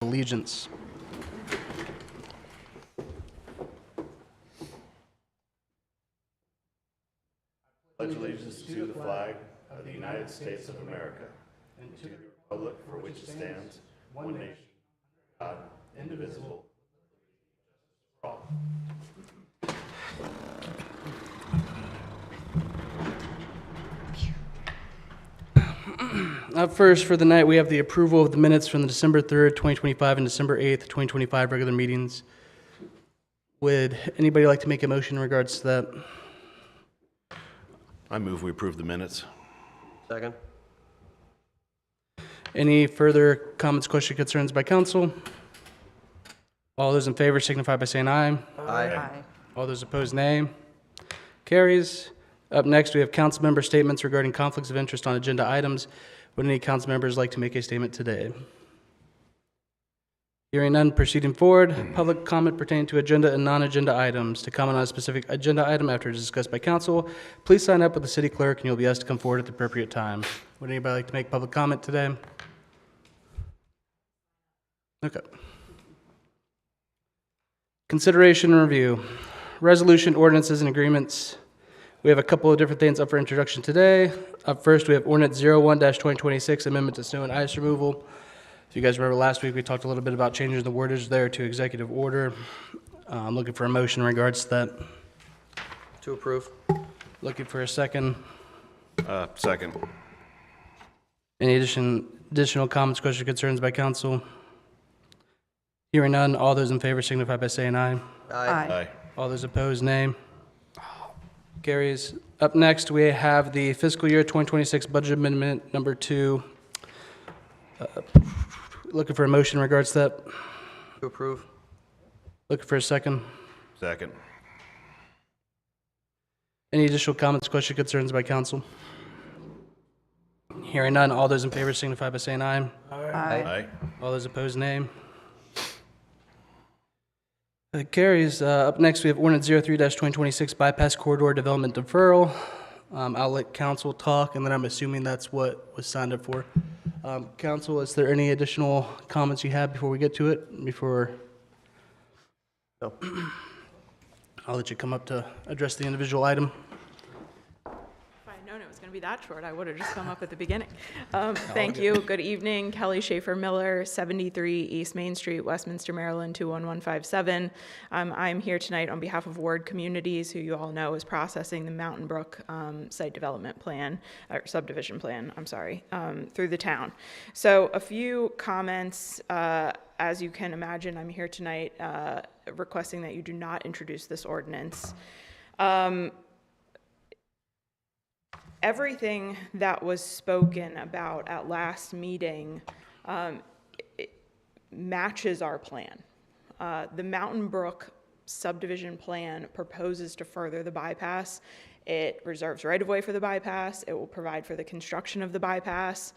Allegiance. Pledge allegiance to the flag of the United States of America and to the republic for which it stands, one nation, God, indivisible, for all. Up first for the night, we have the approval of the minutes from the December 3rd, 2025 and December 8th, 2025 regular meetings. Would anybody like to make a motion in regards to that? I move we approve the minutes. Second. Any further comments, questions, concerns by council? All those in favor signify by saying aye. Aye. All those opposed, nay. Carries. Up next, we have council member statements regarding conflicts of interest on agenda items. Would any council members like to make a statement today? Hearing none, proceeding forward. Public comment pertaining to agenda and non-agenda items. To comment on a specific agenda item after it is discussed by council, please sign up with the city clerk and you'll be asked to come forward at the appropriate time. Would anybody like to make public comment today? Okay. Consideration and review. Resolution, ordinances, and agreements. We have a couple of different things up for introduction today. Up first, we have Ordinance 01-2026, Amendment to Snow and Ice Removal. If you guys remember last week, we talked a little bit about changing the wordage there to executive order. I'm looking for a motion in regards to that. To approve. Looking for a second. Second. Any additional comments, questions, concerns by council? Hearing none, all those in favor signify by saying aye. Aye. All those opposed, nay. Carries. Up next, we have the fiscal year 2026 budget amendment number 2. Looking for a motion in regards to that. To approve. Looking for a second. Second. Any additional comments, questions, concerns by council? Hearing none, all those in favor signify by saying aye. Aye. All those opposed, nay. Carries. Up next, we have Ordinance 03-2026 Bypass Corridor Development Deferral. I'll let council talk, and then I'm assuming that's what was signed up for. Council, is there any additional comments you have before we get to it? No. I'll let you come up to address the individual item. If I had known it was going to be that short, I would have just come up at the beginning. Thank you. Good evening. Kelly Schaefer Miller, 73 East Main Street, Westminster, Maryland, 21157. I'm here tonight on behalf of Ward Communities, who you all know is processing the Mountain Brook site development plan, or subdivision plan, I'm sorry, through the town. So a few comments. As you can imagine, I'm here tonight requesting that you do not introduce this ordinance. Everything that was spoken about at last meeting it matches our plan. The Mountain Brook subdivision plan proposes to further the bypass. It reserves right-of-way for the bypass. It will provide for the construction of the bypass.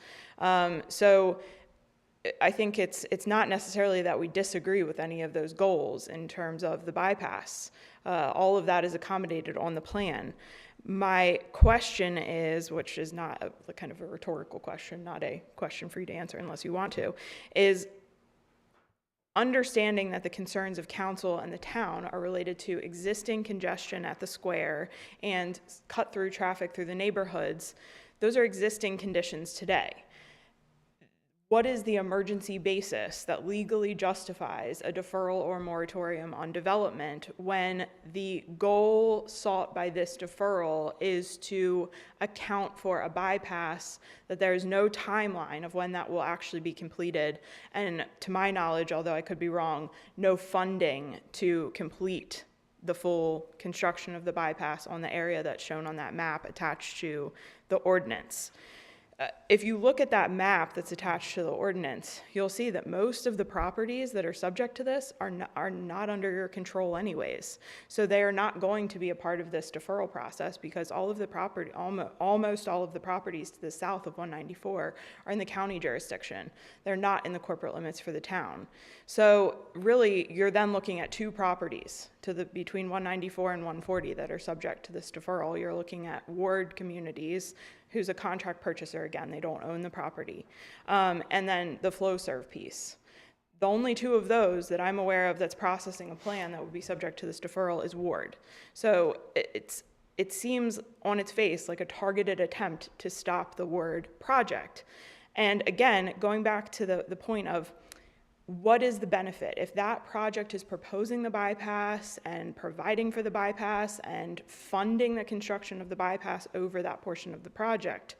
So I think it's not necessarily that we disagree with any of those goals in terms of the bypass. All of that is accommodated on the plan. My question is, which is not a kind of a rhetorical question, not a question for you to answer unless you want to, is understanding that the concerns of council and the town are related to existing congestion at the square and cut-through traffic through the neighborhoods. Those are existing conditions today. What is the emergency basis that legally justifies a deferral or moratorium on development when the goal sought by this deferral is to account for a bypass that there is no timeline of when that will actually be completed, and to my knowledge, although I could be wrong, no funding to complete the full construction of the bypass on the area that's shown on that map attached to the ordinance. If you look at that map that's attached to the ordinance, you'll see that most of the properties that are subject to this are not under your control anyways. So they are not going to be a part of this deferral process because all of the property, almost all of the properties to the south of 194 are in the county jurisdiction. They're not in the corporate limits for the town. So really, you're then looking at two properties between 194 and 140 that are subject to this deferral. You're looking at Ward Communities, who's a contract purchaser. Again, they don't own the property. And then the flow serve piece. The only two of those that I'm aware of that's processing a plan that would be subject to this deferral is Ward. So it seems on its face like a targeted attempt to stop the Ward project. And again, going back to the point of what is the benefit? If that project is proposing the bypass and providing for the bypass and funding the construction of the bypass over that portion of the project,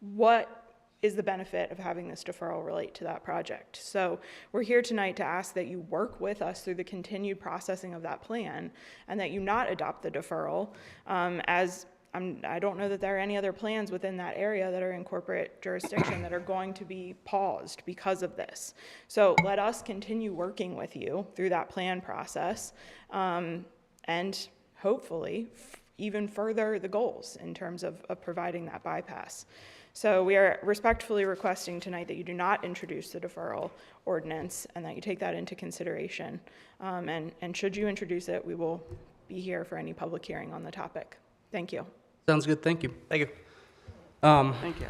what is the benefit of having this deferral relate to that project? So we're here tonight to ask that you work with us through the continued processing of that plan and that you not adopt the deferral, I don't know that there are any other plans within that area that are in corporate jurisdiction that are going to be paused because of this. So let us continue working with you through that plan process, and hopefully even further the goals in terms of providing that bypass. So we are respectfully requesting tonight that you do not introduce the deferral ordinance and that you take that into consideration. And should you introduce it, we will be here for any public hearing on the topic. Thank you. Sounds good, thank you. Thank you. Thank you.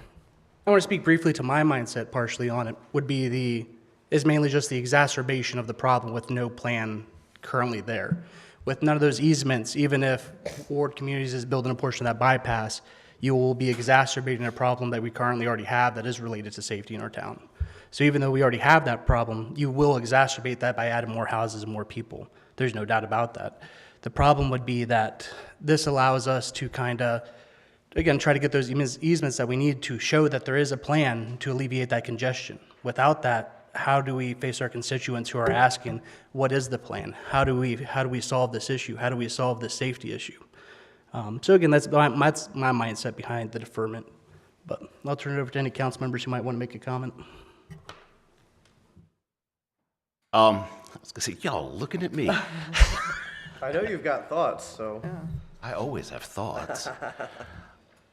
I want to speak briefly to my mindset partially on it, is mainly just the exacerbation of the problem with no plan currently there. With none of those easements, even if Ward Communities is building a portion of that bypass, you will be exacerbating a problem that we currently already have that is related to safety in our town. So even though we already have that problem, you will exacerbate that by adding more houses and more people. There's no doubt about that. The problem would be that this allows us to kind of, again, try to get those easements that we need to show that there is a plan to alleviate that congestion. Without that, how do we face our constituents who are asking, what is the plan? How do we solve this issue? How do we solve this safety issue? So again, that's my mindset behind the deferment. But I'll turn it over to any council members who might want to make a comment. I was gonna say, y'all looking at me. I know you've got thoughts, so. I always have thoughts.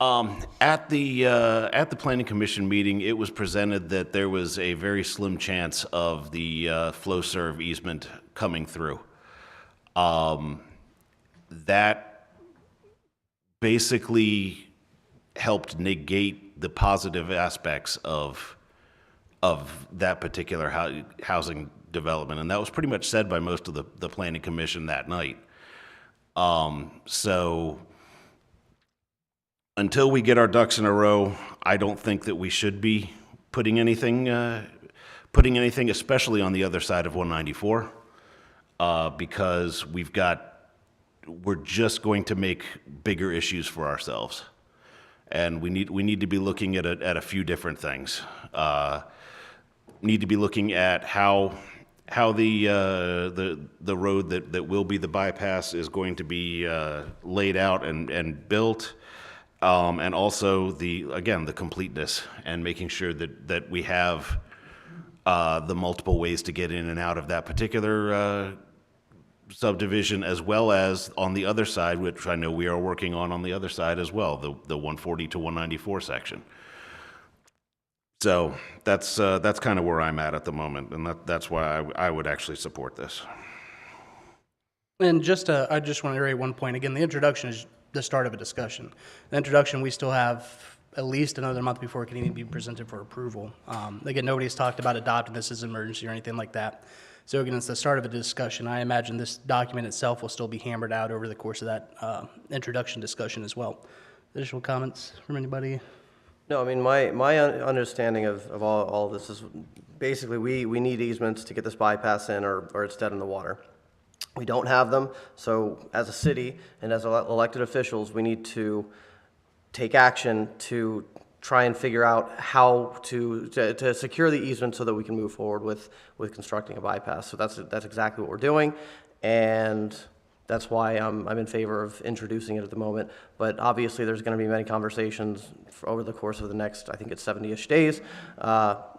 At the Planning Commission meeting, it was presented that there was a very slim chance of the flow serve easement coming through. That basically helped negate the positive aspects of that particular housing development, and that was pretty much said by most of the Planning Commission that night. So until we get our ducks in a row, I don't think that we should be putting anything, especially on the other side of 194, because we're just going to make bigger issues for ourselves, and we need to be looking at a few different things. Need to be looking at how the road that will be the bypass is going to be laid out and built, and also the completeness and making sure that we have the multiple ways to get in and out of that particular subdivision, as well as on the other side, which I know we are working on the other side as well, the 140 to 194 section. So that's kind of where I'm at the moment, and that's why I would actually support this. And I just want to reiterate one point. Again, the introduction is the start of a discussion. The introduction, we still have at least another month before it can even be presented for approval. Again, nobody's talked about adopting this as an emergency or anything like that. So again, it's the start of a discussion. I imagine this document itself will still be hammered out over the course of that introduction discussion as well. Additional comments from anybody? No, I mean, my understanding of all of this is basically we need easements to get this bypass in or it's dead in the water. We don't have them, so as a city and as elected officials, we need to take action to try and figure out how to secure the easement so that we can move forward with constructing a bypass. So that's exactly what we're doing, and that's why I'm in favor of introducing it at the moment. But obviously, there's going to be many conversations over the course of the next, I think it's 70-ish days,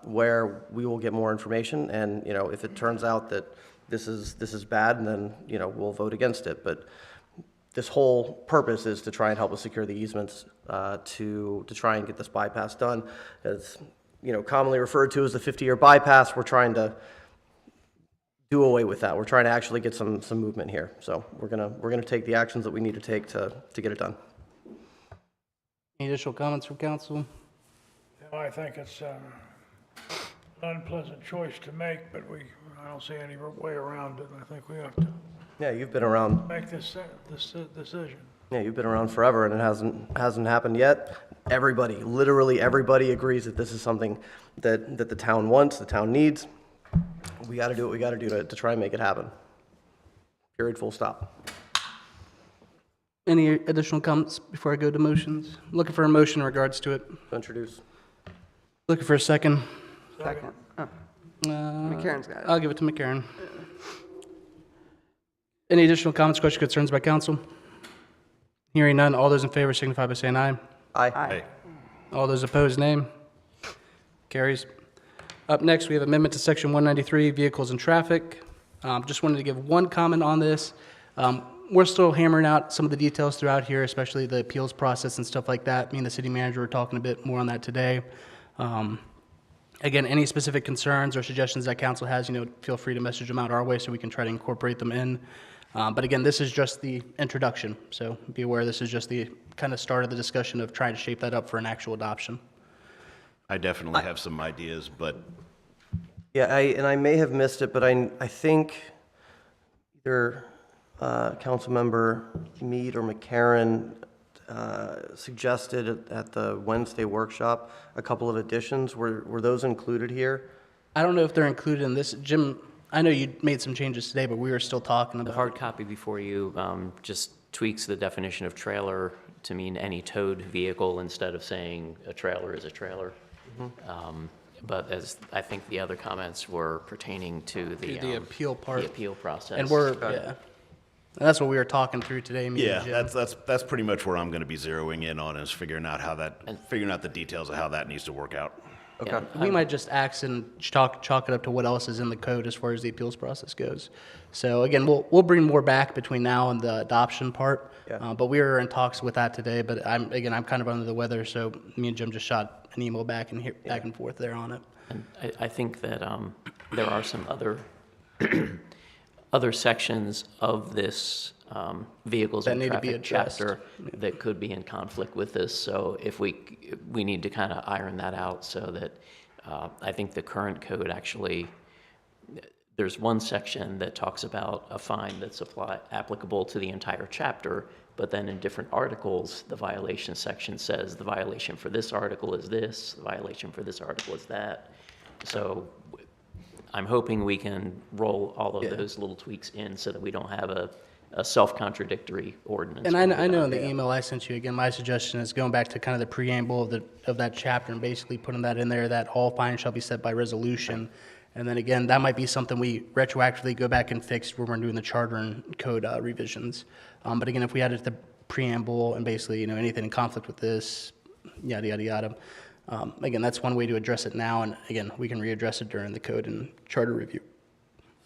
where we will get more information. And if it turns out that this is bad, then we'll vote against it. But this whole purpose is to try and help us secure the easements to try and get this bypass done. As commonly referred to as the 50-year bypass, we're trying to do away with that. We're trying to actually get some movement here. So we're gonna take the actions that we need to take to get it done. Any additional comments from council? I think it's unpleasant choice to make, but I don't see any way around it. I think we have to Yeah, you've been around. make this decision. Yeah, you've been around forever, and it hasn't happened yet. Everybody, literally everybody, agrees that this is something that the town wants, the town needs. We got to do what we got to do to try and make it happen. Period. Full stop. Any additional comments before I go to motions? Looking for a motion in regards to it. Introduce. Looking for a second. Second. Oh, Uh, McCarron's got it. I'll give it to McCarron. Any additional comments, questions, concerns by council? Hearing none, all those in favor signify by saying aye. Aye. Aye. All those opposed, nay. Carries. Up next, we have amendment to section 193, vehicles and traffic. Just wanted to give one comment on this. We're still hammering out some of the details throughout here, especially the appeals process and stuff like that. Me and the city manager were talking a bit more on that today. Again, any specific concerns or suggestions that council has, feel free to message them out our way so we can try to incorporate them in. But again, this is just the introduction, so be aware this is just the kind of start of the discussion of trying to shape that up for an actual adoption. I definitely have some ideas, but Yeah, I may have missed it, but I think either Councilmember Mead or McCarron suggested at the Wednesday workshop a couple of additions. Were those included here? I don't know if they're included in this. Jim, I know you made some changes today, but we were still talking The about hard copy before you just tweaks the definition of trailer to mean any towed vehicle instead of saying a trailer is a trailer. But as I think the other comments were pertaining to the appeal part. the appeal process. And yeah. And that's what we were talking through today, me yeah, and Jim. that's pretty much where I'm going to be zeroing in on is figuring out the details of how that needs to work out. Yeah, We might just axe and chalk it up to what else is in the code as far as the appeals process goes. So again, we'll bring more back between now and the adoption part. Yeah. But we were in talks with that today, but I'm kind of under the weather, so me and Jim just shot an email back and forth there on it. And I think that there are some other sections of this vehicles That and need to be traffic addressed. chapter that could be in conflict with this. So if we need to kind of iron that out so that I think the current code actually, there's one section that talks about a fine that's applicable to the entire chapter, but then in different articles, the violation section says the violation for this article is this, the violation for this article is that. So I'm hoping we can roll all of those little tweaks in so that we don't have a self-contradictory ordinance. And I know in the email I sent you, again, my suggestion is going back to kind of the preamble of that chapter and basically putting that in there, that all fines shall be set by resolution. And then again, that might be something we retroactively go back and fix when we're doing the charter and code revisions. But again, if we added the preamble and basically, anything in conflict with this, yada, yada, yada. Again, that's one way to address it now. And again, we can readdress it during the code and charter review.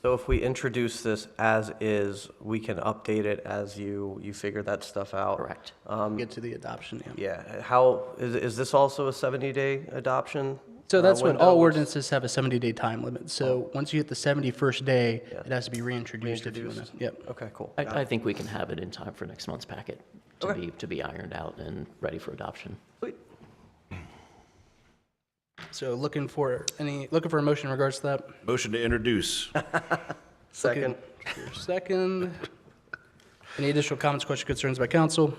So if we introduce this as is, we can update it as you figure that stuff out. Correct. Get to the adoption, Yeah. How is this also a 70-day adoption? So that's what window? all ordinances have, a 70-day time limit. So once you hit the 71st day, it has to be reintroduced if you want to. Yep. Okay, cool. I think we can have it in time for next month's packet to be ironed out and ready for adoption. Sweet. So looking for a motion in regards to that. Motion to introduce. Second. Second. Any additional comments, questions, concerns by council?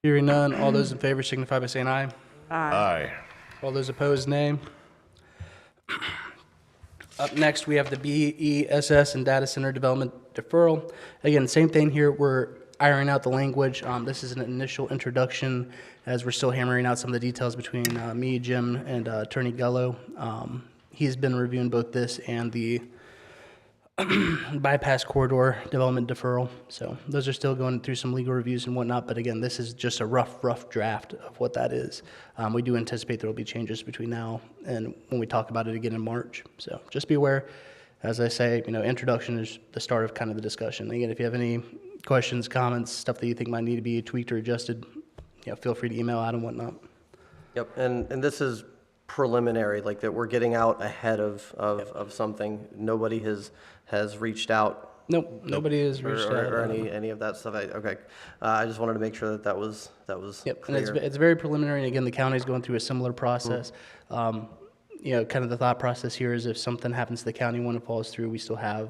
Hearing none, all those in favor signify by saying aye. Aye. All those opposed, nay. Up next, we have the BESS and data center development deferral. Again, same thing here. We're ironing out the language. This is an initial introduction as we're still hammering out some of the details between me, Jim, and Attorney Gullo. He's been reviewing both this and the bypass corridor development deferral. So those are still going through some legal reviews and whatnot. But again, this is just a rough draft of what that is. We do anticipate there will be changes between now and when we talk about it again in March. So just be aware. As I say, introduction is the start of kind of the discussion. Again, if you have any questions, comments, stuff that you think might need to be tweaked or adjusted, feel free to email out and whatnot. Yep. And this is preliminary, like that we're getting out ahead of something. Nobody has reached out. Nope, nobody has reached out. Or any of that stuff. Okay. I just wanted to make sure that was Yep, clear. and it's very preliminary, and again, the county's going through a similar process. kind of the thought process here is if something happens to the county, when it falls through, we still have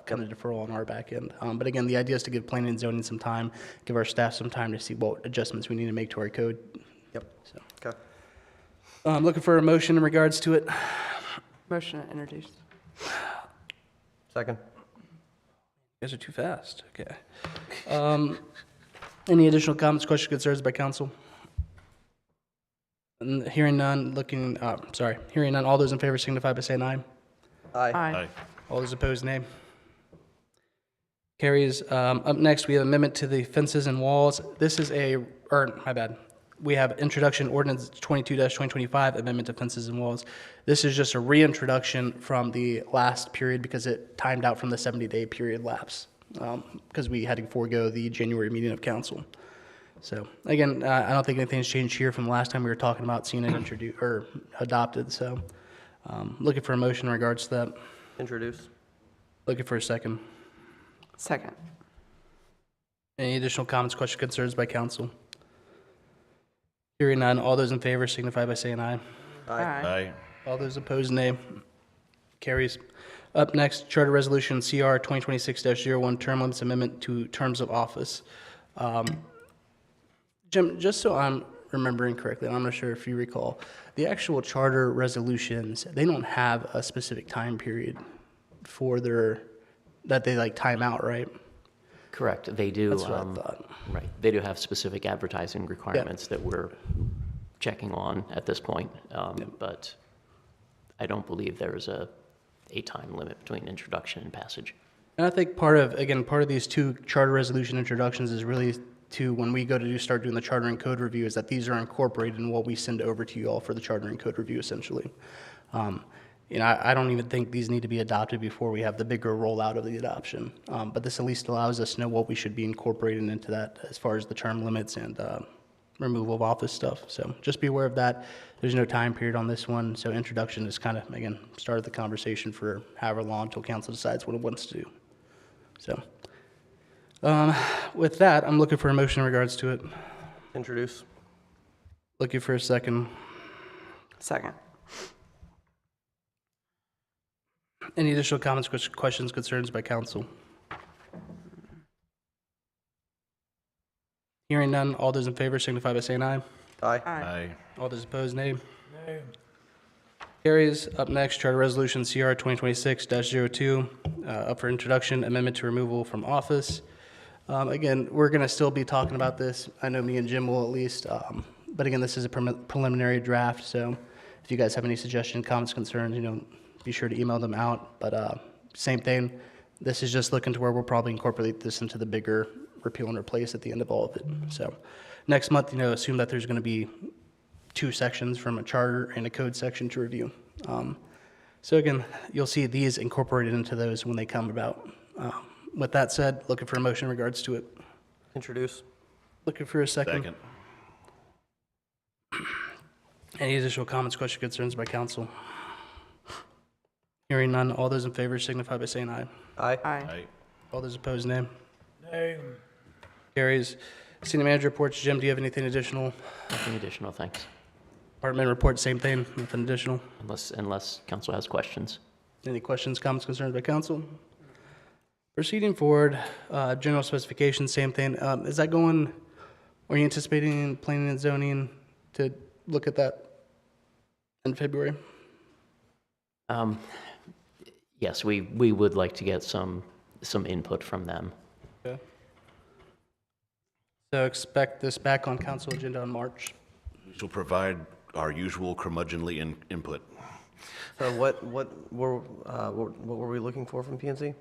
kind of deferral on our back end. But again, the idea is to give planning and zoning some time, give our staff some time to see what adjustments we need to make to our code. Yep. So, Okay. I'm looking for a motion in regards to it. Motion to introduce. Second. You guys are too fast. Okay. Any additional comments, questions, concerns by council? Hearing none, hearing none, all those in favor signify by saying aye. Aye. Aye. All those opposed, nay. Carries. Up next, we have amendment to the fences and walls. This is my bad. We have introduction ordinance 22-2025, amendment to fences and walls. This is just a reintroduction from the last period because it timed out from the 70-day period lapse, because we had to forego the January meeting of council. So again, I don't think anything's changed here from the last time we were talking about seeing it introduced or adopted. So looking for a motion in regards to that. Introduce. Looking for a second. Second. Any additional comments, questions, concerns by council? Hearing none, all those in favor signify by saying aye. Aye. All those opposed, nay. Carries. Up next, Charter Resolution CR 2026-01, Term Limits Amendment to Terms of Office. Jim, just so I'm remembering correctly, and I'm not sure if you recall, the actual charter resolutions, they don't have a specific time period for that they like time out, right? Correct, they do. That's what I thought. Right, they do have specific advertising requirements that we're checking on at this point, but I don't believe there's a time limit between introduction and passage. And I think part of these two charter resolution introductions is really to, when we go to start doing the charter and code review, is that these are incorporated in what we send over to you all for the charter and code review, essentially. I don't even think these need to be adopted before we have the bigger rollout of the adoption. But this at least allows us to know what we should be incorporating into that as far as the term limits and removal of office stuff. So just be aware of that. There's no time period on this one. So introduction is kind of, again, start the conversation for however long until council decides what it wants to do. So with that, I'm looking for a motion in regards to it. Introduce. Looking for a second. Second. Any additional comments, questions, concerns by council? Hearing none, all those in favor signify by saying aye. Aye. Aye. All those opposed, nay. Nay. Carries. Up next, Charter Resolution CR 2026-02, up for introduction, amendment to removal from office. Again, we're going to still be talking about this. I know me and Jim will at least, but again, this is a preliminary draft, so if you guys have any suggestions, comments, concerns, be sure to email them out. But same thing, this is just looking to where we'll probably incorporate this into the bigger repeal and replace at the end of all of it. So next month, assume that there's going to be 2 sections from a charter and a code section to review. So again, you'll see these incorporated into those when they come about. With that said, looking for a motion in regards to it. Introduce. Looking for a second. Second. Any additional comments, questions, concerns by council? Hearing none, all those in favor signify by saying aye. Aye. Aye. All those opposed, nay. Nay. Carries. City manager reports. Jim, do you have anything additional? Nothing additional, thanks, Department report, same thing, nothing additional. unless council has questions. Any questions, comments, concerns by council? Proceeding forward, general specifications, same thing. Is that going, are you anticipating planning and zoning to look at that in February? Yes, we would like to get some input from them. Okay. So expect this back on council agenda in March. We shall provide our usual curmudgeonly input. So what were we looking for from PNC?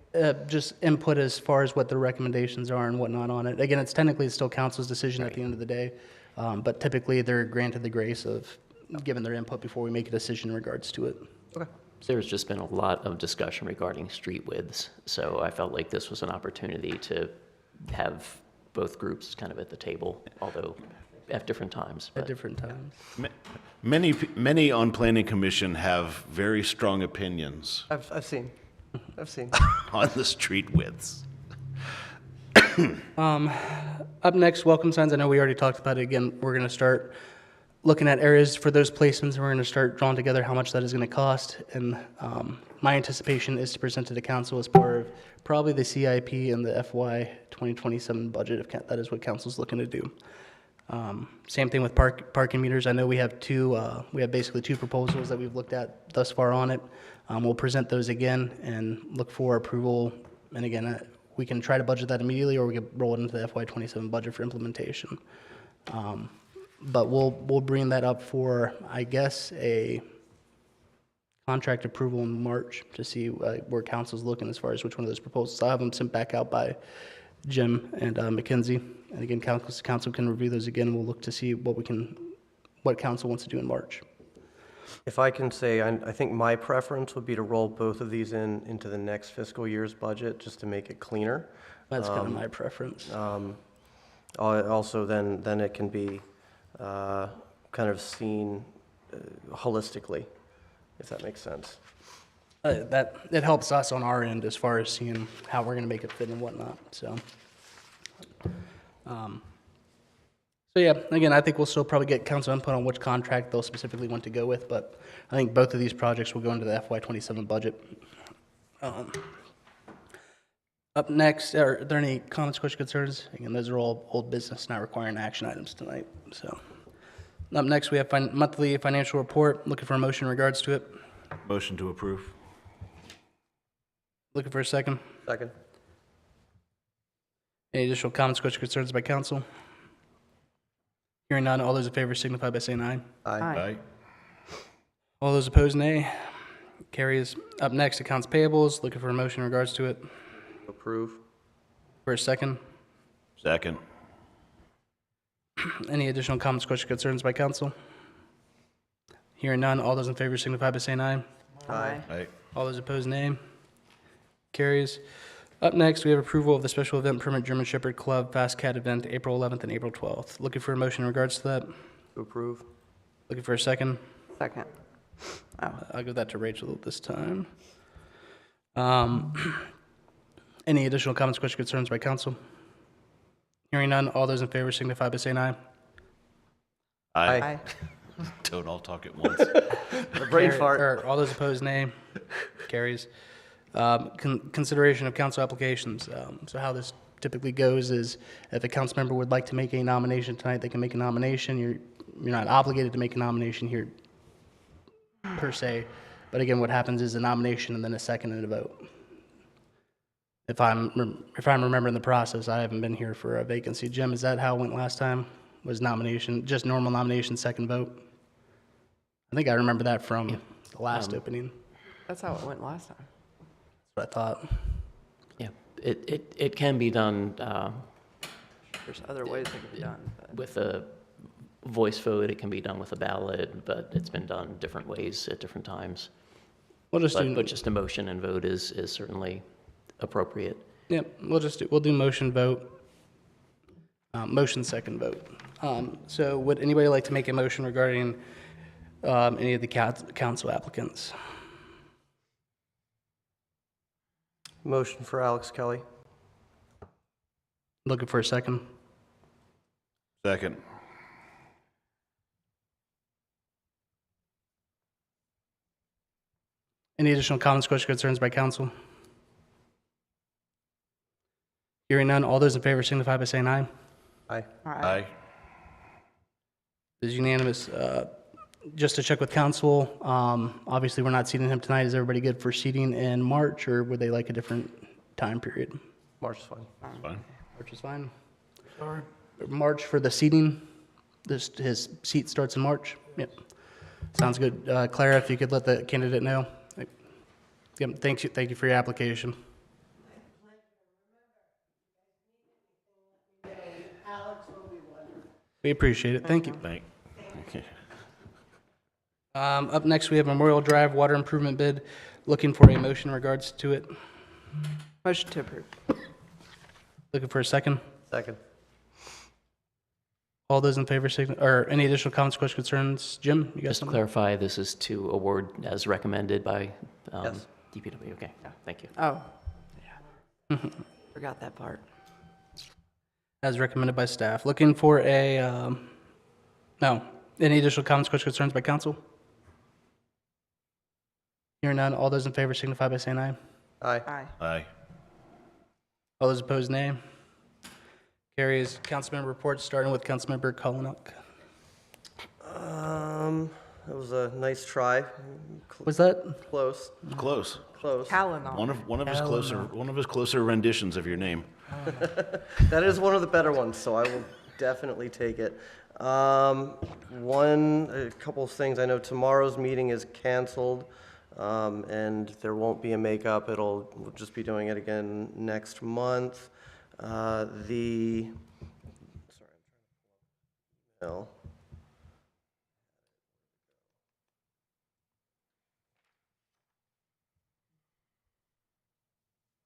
Just input as far as what the recommendations are and whatnot on it. Again, it's technically still council's decision at the end of the day, but typically they're granted the grace of giving their input before we make a decision in regards to it. Okay. There's just been a lot of discussion regarding street widths, so I felt like this was an opportunity to have both groups kind of at the table, although at different times. At but- different times. Many on planning commission have very strong opinions I've seen. on the street widths. Up next, welcome signs. I know we already talked about it. Again, we're going to start looking at areas for those placements, and we're going to start drawing together how much that is going to cost. And my anticipation is to present to the council as part of probably the CIP and the FY 2027 budget, if that is what council's looking to do. Same thing with parking meters. I know we have basically two proposals that we've looked at thus far on it. We'll present those again and look for approval. And again, we can try to budget that immediately, or we can roll it into the FY 27 budget for implementation. But we'll bring that up for, I guess, a contract approval in March to see where council's looking as far as which one of those proposals. I'll have them sent back out by Jim and Mackenzie. And again, council can review those again, and we'll look to see what council wants to do in March. If I can say, I think my preference would be to roll both of these into the next fiscal year's budget, just to make it cleaner. That's kind of my preference. Also, then it can be kind of seen holistically, if that makes sense. It helps us on our end as far as seeing how we're going to make it fit and whatnot. So yeah, again, I think we'll still probably get council input on which contract they'll specifically want to go with, but I think both of these projects will go into the FY 27 budget. Up next, are there any comments, questions, concerns? Again, those are all old business, not requiring action items tonight. So up next, we have monthly financial report. Looking for a motion in regards to it. Motion to approve. Looking for a second. Second. Any additional comments, questions, concerns by council? Hearing none, all those in favor signify by saying aye. Aye. All those opposed, nay. Carries. Up next, accounts payables. Looking for a motion in regards to it. Approve. For a second. Second. Any additional comments, questions, concerns by council? Hearing none, all those in favor signify by saying aye. Aye. Aye. All those opposed, nay. Carries. Up next, we have approval of the special event permit German Shepherd Club Fast Cat event, April 11th and April 12th. Looking for a motion in regards to that. To approve. Looking for a second. Second. Oh, I'll give that to Rachel this time. Any additional comments, questions, concerns by council? Hearing none, all those in favor signify by saying aye. aye. Don't all talk at once. A brain fart. Or all those opposed, nay. Carries. Consideration of council applications. So how this typically goes is if a council member would like to make a nomination tonight, they can make a nomination. You're not obligated to make a nomination here per se. But again, what happens is a nomination and then a second and a vote. If I'm remembering the process, I haven't been here for a vacancy. Jim, is that how it went last time? Was nomination, just normal nomination, second vote? I think I remember that from the last opening. That's how it went last time. That's what I thought. Yeah, it can be done There's other ways it can be done. But with a voice vote, it can be done with a ballot, but it's been done different ways at different times. We'll just do. But just a motion and vote is certainly appropriate. Yep, we'll do motion vote, motion second vote. So would anybody like to make a motion regarding any of the council applicants? Motion for Alex Kelly. Looking for a second. Second. Any additional comments, questions, concerns by council? Hearing none, all those in favor signify by saying aye. Aye. Aye. It is unanimous. Just to check with council, obviously we're not seating him tonight. Is everybody good for seating in March, or would they like a different time period? March is fine. That's fine. March is fine. Sorry? March for the seating, his seat starts in March? Yep. Sounds good. Clara, if you could let the candidate know. Yep, thank you for your application. We appreciate it. Thank you. Thank. Okay. Up next, we have Memorial Drive water improvement bid. Looking for a motion in regards to it. Motion to approve. Looking for a second. Second. All those in favor, or any additional comments, questions, concerns? Jim, you got Just to something? clarify, this is to award as recommended by Yes. DPW. Okay, yeah, thank you. Oh, yeah. Forgot that part. As recommended by staff. Looking for a, no, Any additional comments, questions, concerns by council? Hearing none, all those in favor signify by saying aye. Aye. Aye. Aye. All those opposed, nay. Carries. Councilmember reports, starting with Councilmember Kolonok. It was a nice try. Was that? Close, Close. close. Calendar. One of his closer renditions of your name. That is one of the better ones, so I will definitely take it. A couple of things. I know tomorrow's meeting is canceled, and there won't be a makeup. We'll just be doing it again next month. Sorry, no.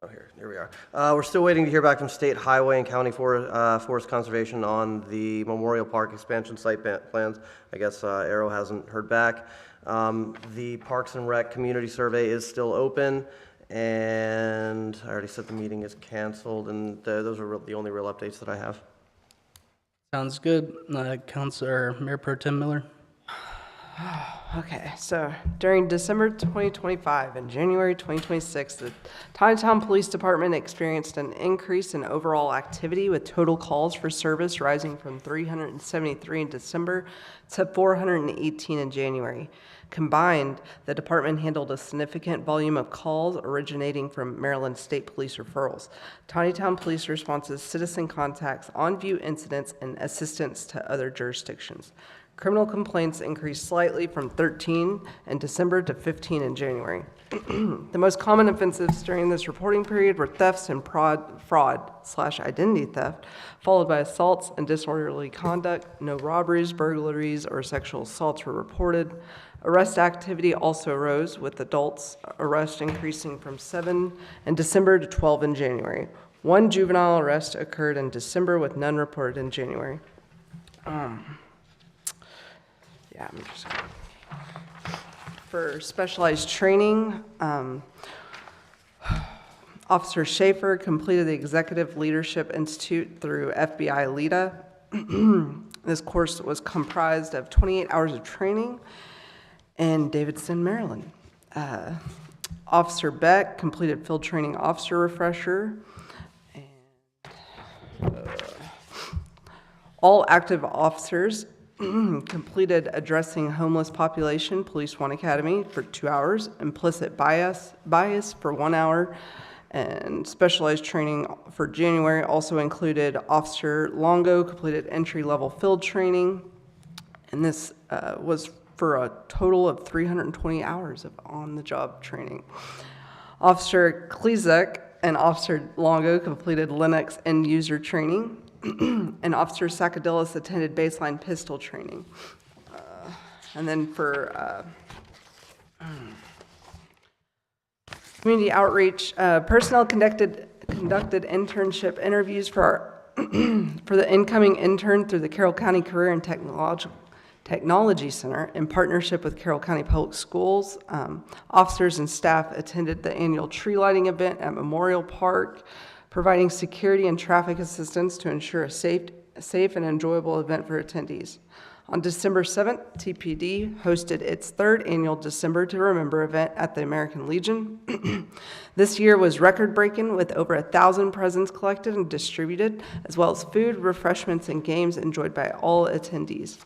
Oh, here we are. We're still waiting to hear back from State Highway and County Forest Conservation on the Memorial Park expansion site plans. I guess Arrow hasn't heard back. The Parks and Rec community survey is still open, and I already said the meeting is canceled, and those are the only real updates that I have. Sounds good. Mayor Pro Tem Miller. Okay, so during December 2025 and January 2026, the Taneytown Police Department experienced an increase in overall activity, with total calls for service rising from 373 in December to 418 in January. Combined, the department handled a significant volume of calls originating from Maryland State Police referrals, Taneytown Police responses, citizen contacts, on-view incidents, and assistance to other jurisdictions. Criminal complaints increased slightly from 13 in December to 15 in January. The most common offenses during this reporting period were thefts and fraud/identity theft, followed by assaults and disorderly conduct. No robberies, burglaries, or sexual assaults were reported. Arrest activity also rose, with adults arrests increasing from 7 in December to 12 in January. One juvenile arrest occurred in December, with none reported in January. For specialized training, Officer Schaefer completed the Executive Leadership Institute through FBI LEDA. This course was comprised of 28 hours of training in Davidson, Maryland. Officer Beck completed field training officer refresher. All active officers completed Addressing Homeless Population, Police 1 Academy for 2 hours, Implicit Bias for 1 hour, and specialized training for January also included Officer Longo completed entry-level field training, and this was for a total of 320 hours of on-the-job training. Officer Klezek and Officer Longo completed Linux end-user training, and Officer Sakadillis attended baseline pistol training. And then for community outreach, personnel conducted internship interviews for the incoming intern through the Carroll County Career and Technology Center in partnership with Carroll County Public Schools. Officers and staff attended the annual tree lighting event at Memorial Park, providing security and traffic assistance to ensure a safe and enjoyable event for attendees. On December 7th, TPD hosted its 3rd annual December to Remember event at the American Legion. This year was record-breaking, with over 1,000 presents collected and distributed, as well as food, refreshments, and games enjoyed by all attendees.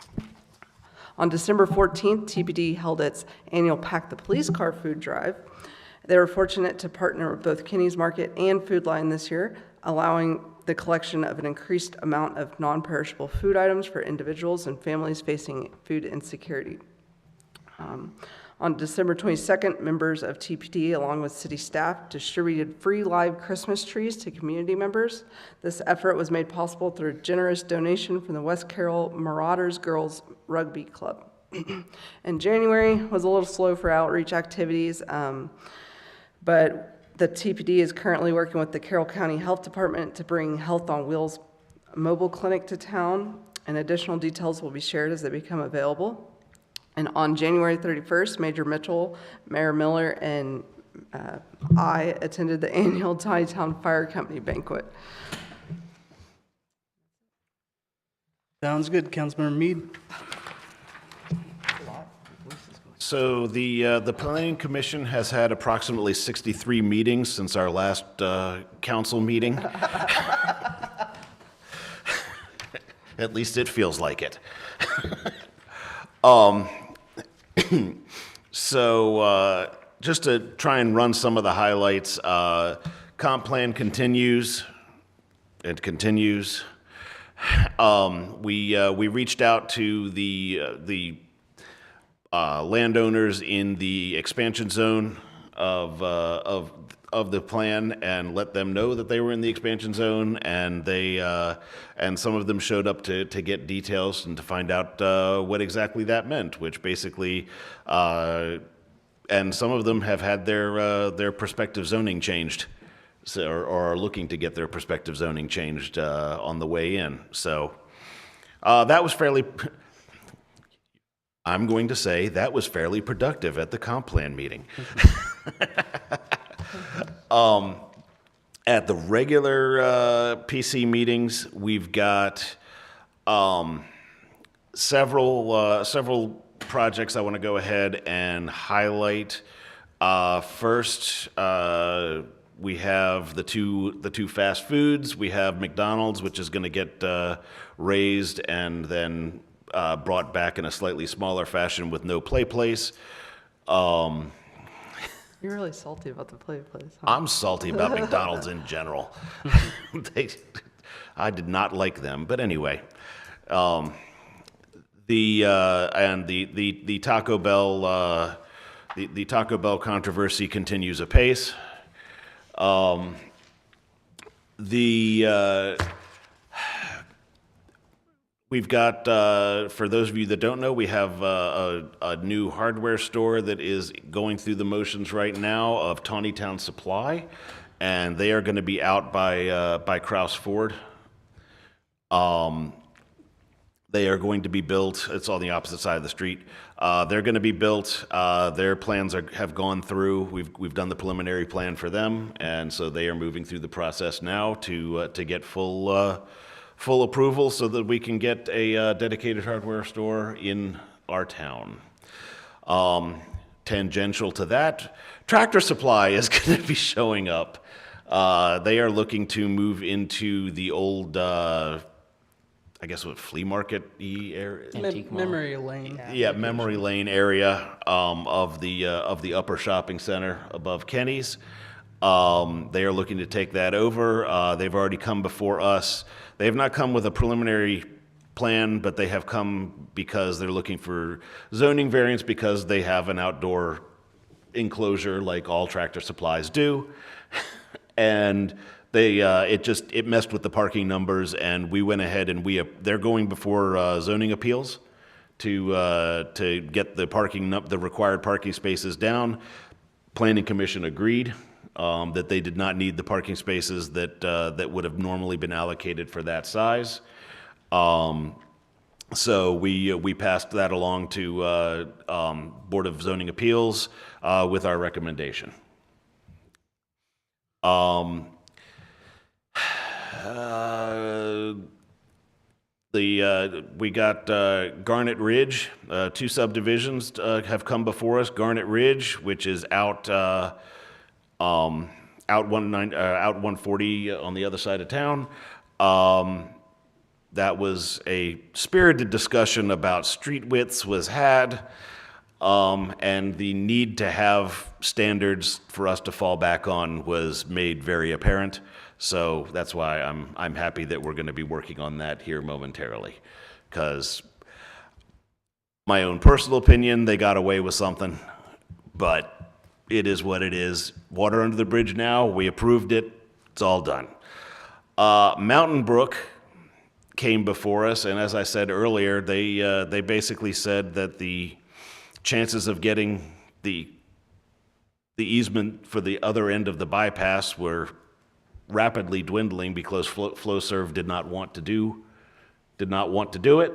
On December 14th, TPD held its annual Pack the Police Car food drive. They were fortunate to partner with both Kinney's Market and Food Line this year, allowing the collection of an increased amount of non-perishable food items for individuals and families facing food insecurity. On December 22nd, members of TPD, along with city staff, distributed free live Christmas trees to community members. This effort was made possible through a generous donation from the West Carroll Marauders Girls Rugby Club. And January was a little slow for outreach activities, but the TPD is currently working with the Carroll County Health Department to bring Health on Wheels mobile clinic to town, and additional details will be shared as they become available. And on January 31st, Major Mitchell, Mayor Miller, and I attended the annual Taneytown Fire Company banquet. Sounds good. Councilmember Meade. So the Planning Commission has had approximately 63 meetings since our last council meeting. At least it feels like it. So just to try and run some of the highlights, comp plan continues. It continues. We reached out to the landowners in the expansion zone of the plan and let them know that they were in the expansion zone, and and some of them showed up to get details and to find out what exactly that meant, which basically, and some of them have had their prospective zoning changed. So, or are looking to get their prospective zoning changed on the way in. So that was fairly, I'm going to say that was fairly productive at the comp plan meeting. At the regular PC meetings, we've got several projects I want to go ahead and highlight. First, we have the two fast foods. We have McDonald's, which is going to get raised and then brought back in a slightly smaller fashion with no play place. You're really salty about the play place, huh? I'm salty about McDonald's in general. I did not like them, but anyway. The Taco Bell the Taco Bell controversy continues apace. We've got, for those of you that don't know, we have a new hardware store that is going through the motions right now of Taneytown Supply, and they are going to be out by Kraus Ford. They are going to be built. It's on the opposite side of the street. They're going to be built. Their plans have gone through. We've done the preliminary plan for them, and so they are moving through the process now to get full approval so that we can get a dedicated hardware store in our town. Tangential to that, Tractor Supply is going to be showing up. They are looking to move into the old, I guess what, flea market-y area? Antique mall. Memory lane. Yeah, Memory Lane area of the upper shopping center above Kenny's. They are looking to take that over. They've already come before us. They have not come with a preliminary plan, but they have come because they're looking for zoning variance because they have an outdoor enclosure like all Tractor Supplies do. And it messed with the parking numbers, and we went ahead and they're going before zoning appeals to get the required parking spaces down. Planning Commission agreed that they did not need the parking spaces that would have normally been allocated for that size. So we passed that along to Board of Zoning Appeals with our recommendation. We got Garnet Ridge. Two subdivisions have come before us. Garnet Ridge, which is out 140 on the other side of town. That was a spirited discussion about street widths was had, and the need to have standards for us to fall back on was made very apparent. So that's why I'm happy that we're going to be working on that here momentarily, because my own personal opinion, they got away with something, but it is what it is. Water under the bridge now. We approved it. It's all done. Mountain Brook came before us, and as I said earlier, they basically said that the chances of getting the easement for the other end of the bypass were rapidly dwindling because FlowServe did not want to do it.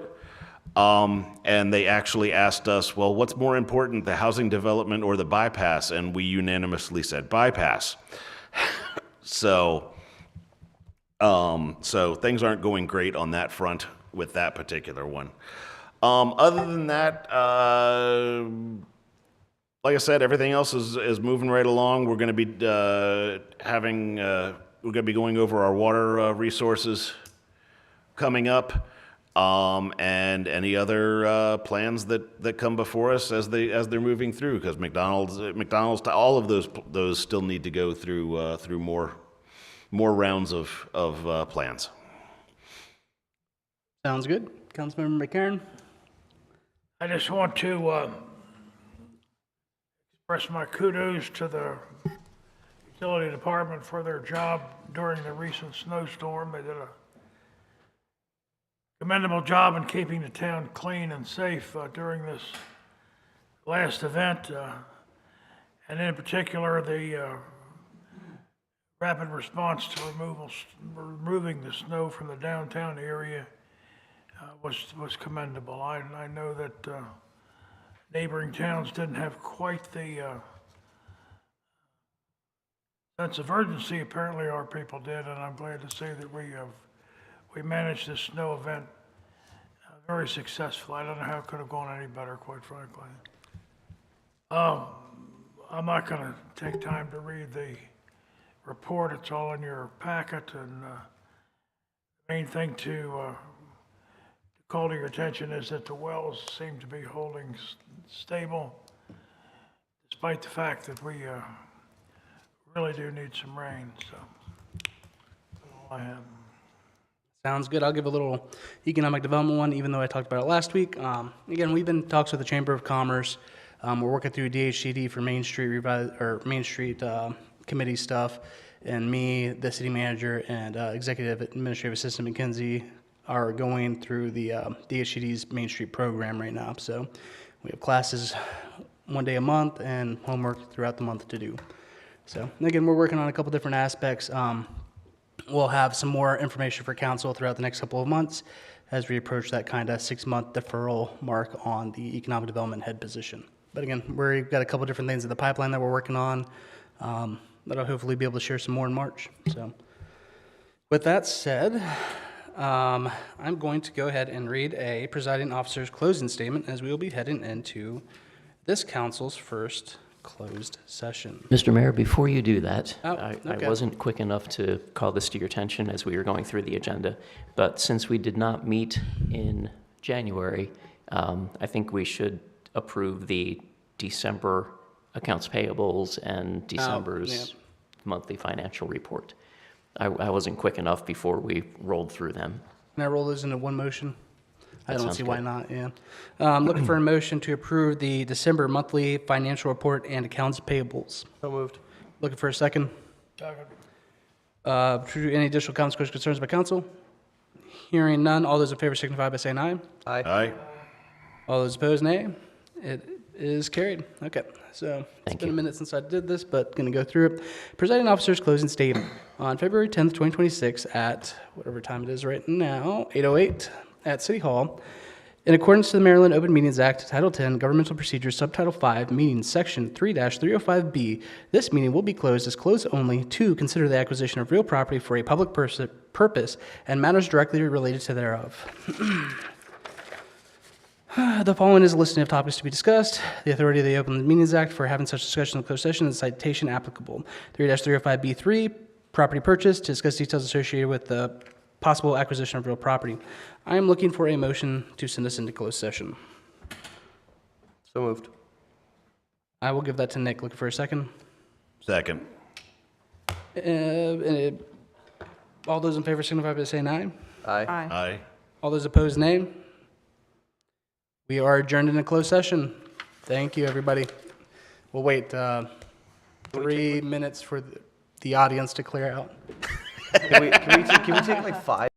And they actually asked us, well, what's more important, the housing development or the bypass? And we unanimously said bypass. So things aren't going great on that front with that particular one. Other than that, like I said, everything else is moving right along. We're going to be we're going to be going over our water resources coming up, and any other plans that come before us as they're moving through. Because McDonald's, all of those still need to go through more rounds of plans. Sounds good. Councilmember McCarron? I just want to express my kudos to the utility department for their job during the recent snowstorm. They did a commendable job in keeping the town clean and safe during this last event, and in particular the rapid response to removing the snow from the downtown area was commendable. I know that neighboring towns didn't have quite the sense of urgency. Apparently our people did, and I'm glad to say that we managed this snow event very successfully. I don't know how it could have gone any better, quite frankly. I'm not going to take time to read the report. It's all in your packet, and the main thing to call to your attention is that the wells seem to be holding stable, despite the fact that we really do need some rain. So that's all I have. Sounds good. I'll give a little economic development one, even though I talked about it last week. Again, we've been in talks with the Chamber of Commerce. We're working through DHCD for Main Street committee stuff, and me, the city manager, and executive administrative assistant McKenzie are going through the DHCD's Main Street program right now. So we have classes one day a month and homework throughout the month to do. So again, we're working on a couple different aspects. We'll have some more information for council throughout the next couple of months as we approach that kind of 6-month deferral mark on the economic development head position. But again, we've got a couple different things in the pipeline that we're working on that I'll hopefully be able to share some more in March. So with that said, I'm going to go ahead and read a presiding officer's closing statement as we will be heading into this council's first closed session. Mr. Mayor, before you do that, Okay. I wasn't quick enough to call this to your attention as we were going through the agenda, but since we did not meet in January, I think we should approve the December accounts payables and December's monthly financial report. I wasn't quick enough before we rolled through them. Can I roll those into one motion? I That don't sounds see why good. not, yeah. Looking for a motion to approve the December monthly financial report and accounts payables. So moved. Looking for a second. Second. Any additional comments, questions, concerns by council? Hearing none, all those in favor signify by saying aye. Aye. Aye. All those opposed, nay. It is carried. Okay, so it's Thank been a you. minute since I did this, but going to go through it. Presiding officer's closing statement. On February 10th, 2026 at whatever time it is right now, 8:08 at City Hall, in accordance to the Maryland Open Meetings Act, Title 10, Governmental Procedures, Subtitle 5, Meetings, Section 3-305B, this meeting will be closed as closed only to consider the acquisition of real property for a public purpose and matters directly related to thereof. The following is a listing of topics to be discussed. The authority of the Open Meetings Act for having such discussion in closed session and citation applicable. 3-305B3, property purchase, to discuss details associated with the possible acquisition of real property. I am looking for a motion to send us into closed session. So moved. I will give that to Nick. Looking for a second. Second. All those in favor signify by saying aye. Aye. Aye. All those opposed, nay. We are adjourned in a closed session. Thank you, everybody. We'll wait 3 minutes for the audience to clear out. Can we take like 5?